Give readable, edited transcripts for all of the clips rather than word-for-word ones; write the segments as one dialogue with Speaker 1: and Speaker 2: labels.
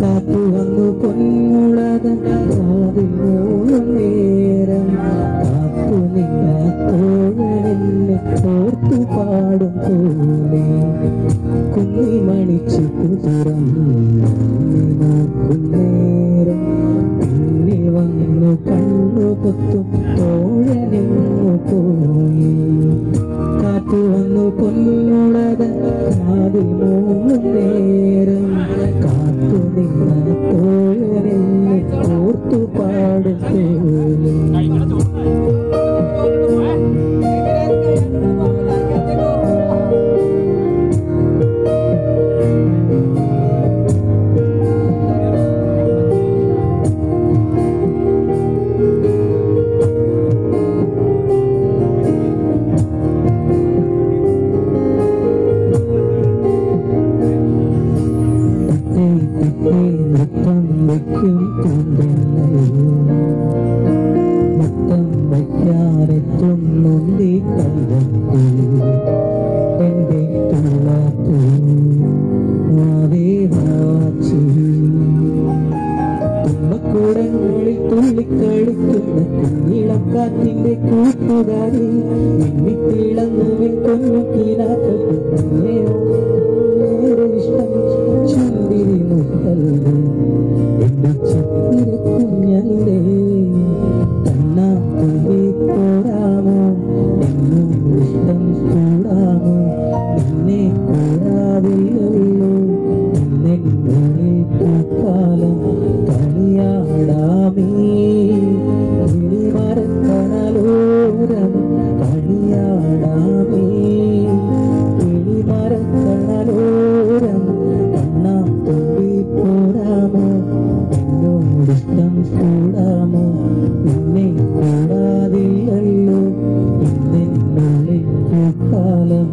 Speaker 1: കാത്തു വന്നു പൊന്മുളക നേരം കാത്തു നിന്ന തോഴനെന്നെ ഓർത്തു പാടും പോലെ കുഞ്ഞി മണിച്ചിട്ടു തുറന്നേരം പിന്നിൽ വന്നു കണ്ണു കൊത്തും തോഴനെങ്ങു പോയി കാത്തു വന്നു പൊന്നുളക കാതിൽ മൂന്നും നേരം കാത്തു നിന്ന തോഴനെന്നെ ഓർത്തു പാടും പോലെ നൃത്തം വയ്ക്കും നൃത്തം വയ്ക്കാനെത്തുന്നുണ്ടീ കൈവത്തി എന്റെ തുള്ളാച്ചി തുമ്പക്കൂടങ്ങളിൽ തുള്ളിക്കളിക്കുന്ന കുഞ്ഞിളക്കാറ്റിന്റെ കൂട്ടുകാരി മിന്നിത്തിളങ്ങുവിൻ കൊന്നുകിനാക്കോ ഇഷ്ടം ചുണ്ടിരി മുത്തല്ലേ എന്റെ ചിത്തിര കുഞ്ഞല്ലേ കണ്ണാ തുള്ളി പോരാമോ എന്നും ഇഷ്ടം കൂടാമോ നിന്നെ കൂടാതില്ലല്ലോ നിന്നെ പൂക്കാലം കളിയാടാമേ കിളിമരക്കണലോരം കളിയാടാമേ കിളിമരക്കണലോരം കണ്ണാ തുള്ളി പോരാമോ എന്നോടിഷ്ടം കൂടാമോ നിന്നെ കൂടാതില്ലല്ലോ ഇന്നെന്നുള്ളിൽ പൂക്കാലം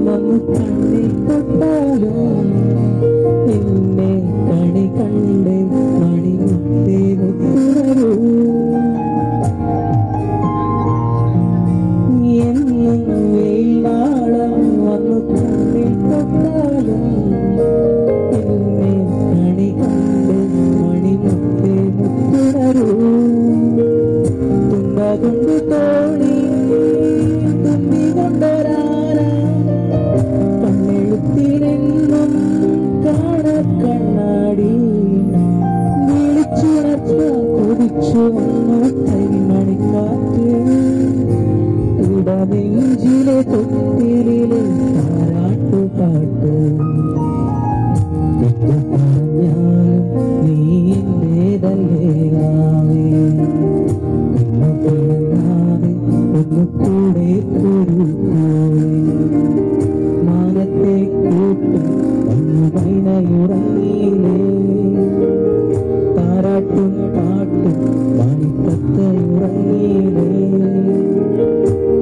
Speaker 1: വന്നു കണ്ണി തൊട്ടാലോ നിന്നെ കണി കണ്ട് മണിമുത്തേ മുത്തുവരൂ എന്നും വെയിലാളം വന്നു കണ്ണി തൊട്ടാലോ നിന്നെ കണി കണ്ട് മണിമുത്തേ മുത്തുവരൂ തുമ്പ കൊണ്ട് തോണി തുമ്പി കൊണ്ടൊരാ കണ്ണെഴുത്തിനെന്നും കാണക്കണ്ണാടി വിളിച്ചുണർത്ത കൊതിച്ചു വന്നു കൈമണിക്കാറ്റ് ഇടനെഞ്ചിലെ തൊട്ടിലെ താരാട്ടുപാട്ട് എത്ര പറഞ്ഞാലും നീ എന്റേതല്ലേറാവേ എന്നു പിണങ്ങാതെ ഒന്നുകൂടെ പൊരുപ്പോയി മാനത്തെ കൂട്ടും മൈനയുറങ്ങിയില്ലേ താരാട്ടും പാട്ടും മണിപ്പത്തയുറങ്ങിയില്ലേ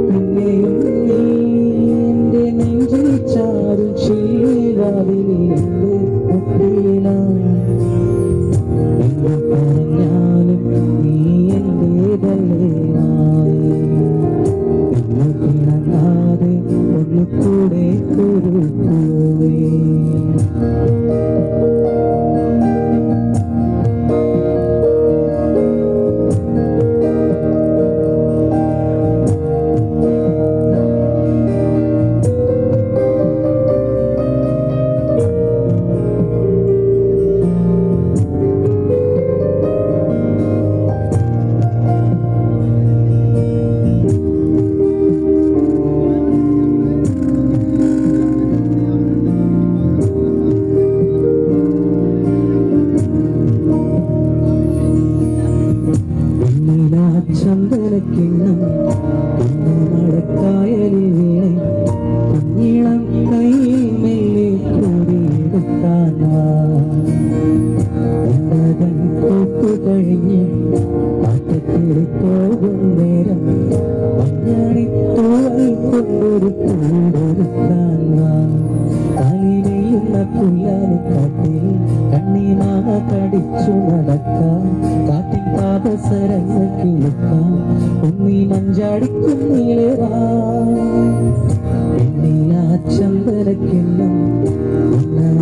Speaker 1: പിന്നെയും നീ എന്റെ നെഞ്ചിൽ ചാരും ശീലാതിരിന്റെ കുട്ടിയില എന്ന് പറഞ്ഞാലും നീ എന്റേതല്ലേറാവേ എന്നു പിണങ്ങാതെ ഒന്നുകൂടെ കുരുക്കുവേ കാട്ടിൽ കണ്ണിമാങ്ങ കടിച്ചു നടക്കാം കാറ്റിൻ പാദസരങ്ങൾ കിളുക്കാം ഉണ്ണി മഞ്ചാടിക്കുന്നിലേറാ പെണ്ണിലാ ചന്ദനക്കിണ്ണം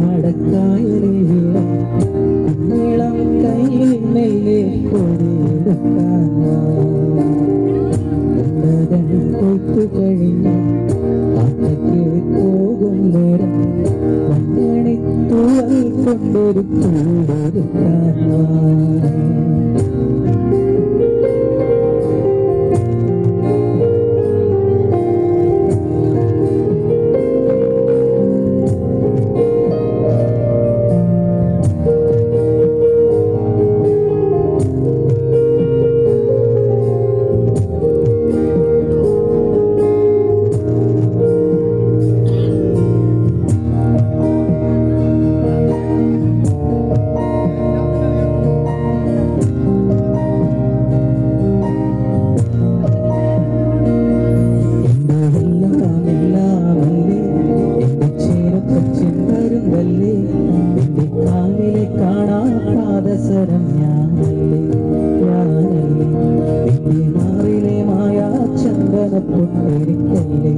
Speaker 1: വടക്കായലേ കുന്നിളം കയ്യിൽ മെല്ലെ കൊടിയെടുക്കാൻ കൊയ്ത്തു കഴിഞ്ഞു കാറ്റയ്ക്ക് പോകും നേരം മണ്ണണി തൂവൽ കൊണ്ടൊരു കൂടൊരുക്കാൻ പാദസരം ഞാനല്ലേ നിന്റെ മാറിലെ മായാ ചന്ദനപ്പൊട്ടെനിക്കല്ലേ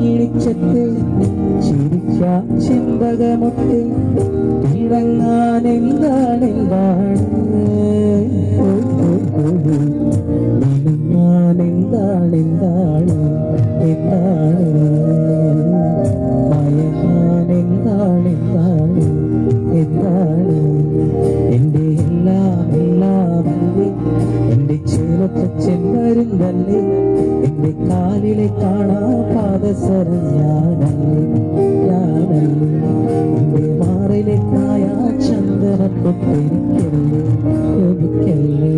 Speaker 1: ഇണിച്ചത്തെ ചിരിച്ച ചെമ്പകമൊട്ടെ തിളങ്ങാൻ എന്താണ് നിലങ്ങാൻ എന്താണ് എന്താണ് എന്റെ എല്ലാം എന്റെ ചേലത്തെ ചെമ്പരുന്തല്ലേ എന്റെ കാലിലെ കാണാ പാദസരം ഞാനല്ലേ എന്റെ മാറിലെ കായ ചന്ദനപ്പൊട്ടെനിക്കല്ലേ എനിക്കല്ലേ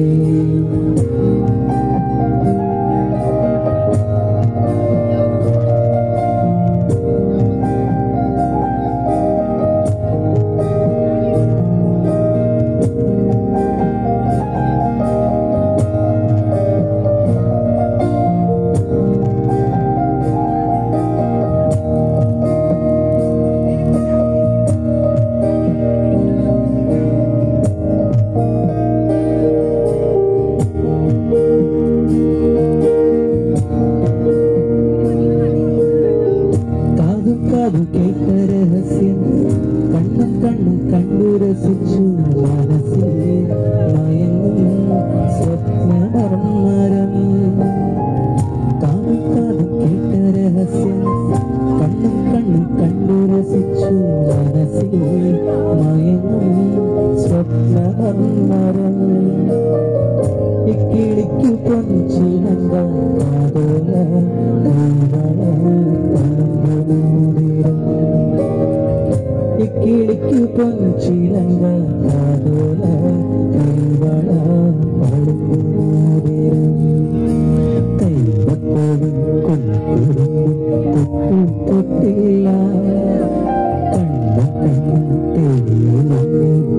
Speaker 1: കേട്ട രഹസ്യം കണ്ണും കണ്ടു രസിച്ചു മനസ്സിലെ മയങ്ങും സ്വപ്നമർമ്മരം കാതും കേട്ട രഹസ്യം കണ്ണും കണ്ടു രസിച്ചു മനസ്സിലെ മയങ്ങും സ്വപ്നമർമ്മരം ഇക്കിളിക്കു പൊഞ്ചിലങ്ക കാതോല ഇക്കിളിക്കു പൊഞ്ചിലങ്ക കാതോല കൈവള പളുമ്പൂതിരം കൈവപ്പോഴും കൊണ്ടും തൊട്ടില്ല കണ്ണും തെളിയുന്നു